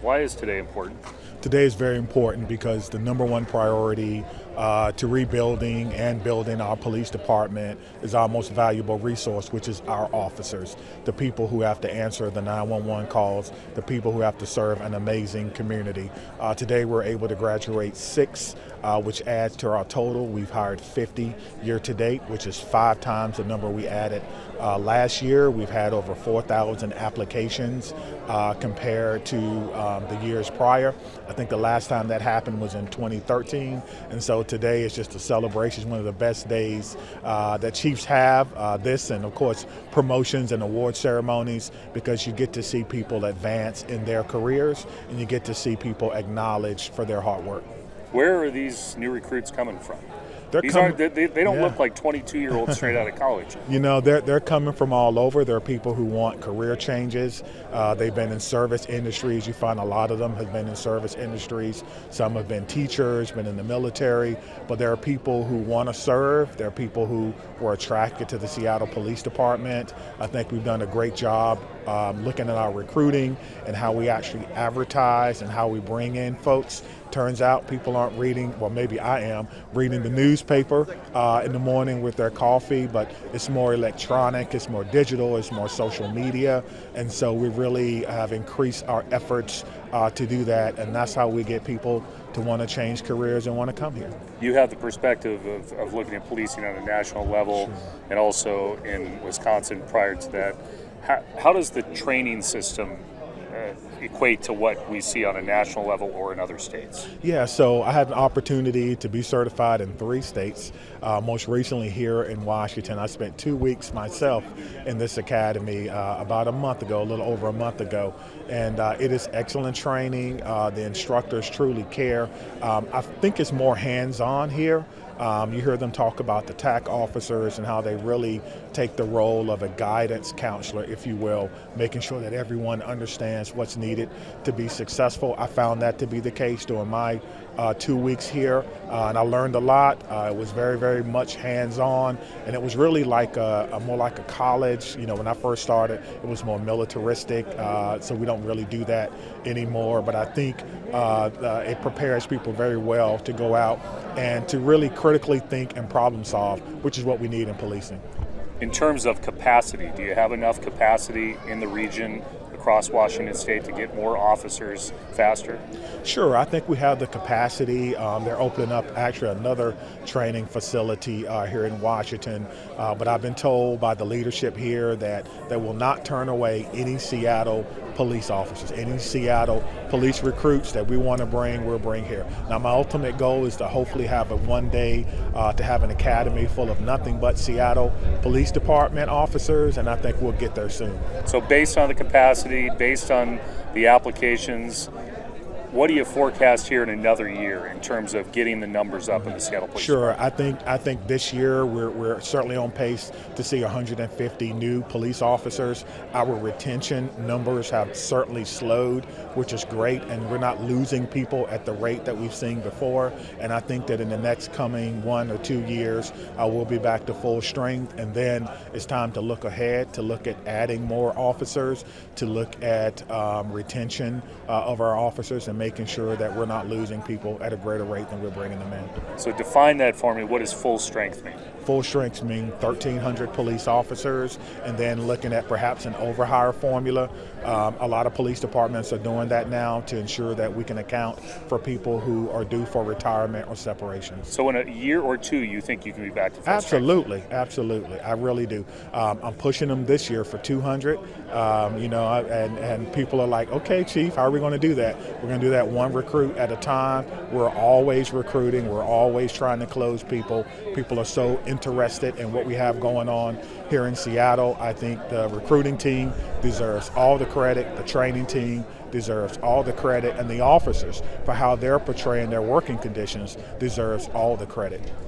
Why is today important? Today is very important because the number one priority to rebuilding and building our police department is our most valuable resource, which is our officers, the people who have to answer the 911 calls, the people who have to serve an amazing community. Today we're able to graduate 6, which adds to our total. We've hired 50 year to date, which is 5 times the number we added last year. We've had over 4,000 applications compared to the years prior. I think the last time that happened was in 2013, and so today is just a celebration. It's one of the best days that Chiefs have, this and of course promotions and award ceremonies, because you get to see people advance in their careers and you get to see people acknowledged for their hard work. Where are these new recruits coming from? They don't look like 22-year-olds straight out of college. You know, they're coming from all over. There are people who want career changes. They've been in service industries. You find a lot of them have been in service industries. Some have been teachers, been in the military. But there are people who want to serve. There are people who were attracted to the Seattle Police Department. I think we've done a great job looking at our recruiting and how we actually advertise and how we bring in folks. Turns out people aren't reading, well, maybe I am, reading the newspaper in the morning with their coffee, but it's more electronic, it's more digital, it's more social media. And so we really have increased our efforts to do that. And that's how we get people to want to change careers and want to come here. You have the perspective of looking at policing on a national level. Sure. And also in Wisconsin prior to that. How does the training system equate to what we see on a national level or in other states? Yeah, so I had an opportunity to be certified in 3 states. Most recently here in Washington, I spent 2 weeks myself in this academy about a month ago, a little over a month ago. And it is excellent training. The instructors truly care. I think it's more hands-on here. You hear them talk about the TAC officers and how they really take the role of a guidance counselor, if you will, making sure that everyone understands what's needed to be successful. I found that to be the case during my 2 weeks here, and I learned a lot. It was very, very much hands-on, and it was really like more like a college. You know, when I first started, it was more militaristic, so we don't really do that anymore. But I think it prepares people very well to go out and to really critically think and problem solve, which is what we need in policing. In terms of capacity, do you have enough capacity in the region across Washington State to get more officers faster? Sure, I think we have the capacity. They're opening up actually another training facility here in Washington, but I've been told by the leadership here that they will not turn away any Seattle police officers, any Seattle police recruits that we want to bring, we'll bring here. Now, my ultimate goal is to hopefully have one day to have an academy full of nothing but Seattle Police Department officers, and I think we'll get there soon. So based on the capacity, based on the applications, what do you forecast here in another year in terms of getting the numbers up in the Seattle Police Department? I think this year we're certainly on pace to see 150 new police officers. Our retention numbers have certainly slowed, which is great, and we're not losing people at the rate that we've seen before. And I think that in the next coming 1 or 2 years, we'll be back to full strength. And then it's time to look ahead, to look at adding more officers, to look at retention of our officers and making sure that we're not losing people at a greater rate than we're bringing them in. So define that for me. What does full strength mean? Full strength means 1,300 police officers, and then looking at perhaps an overhire formula. A lot of police departments are doing that now to ensure that we can account for people who are due for retirement or separation. So in a year or 2, you think you can be back to full Absolutely, strength? Absolutely. I really do. I'm pushing them this year for 200, and people are like, okay, Chief, how are we going to do that? We're going to do that one recruit at a time. We're always recruiting. We're always trying to close people. People are so interested in what we have going on here in Seattle. I think the recruiting team deserves all the credit. The training team deserves all the credit, and the officers for how they're portraying their working conditions deserves all the credit.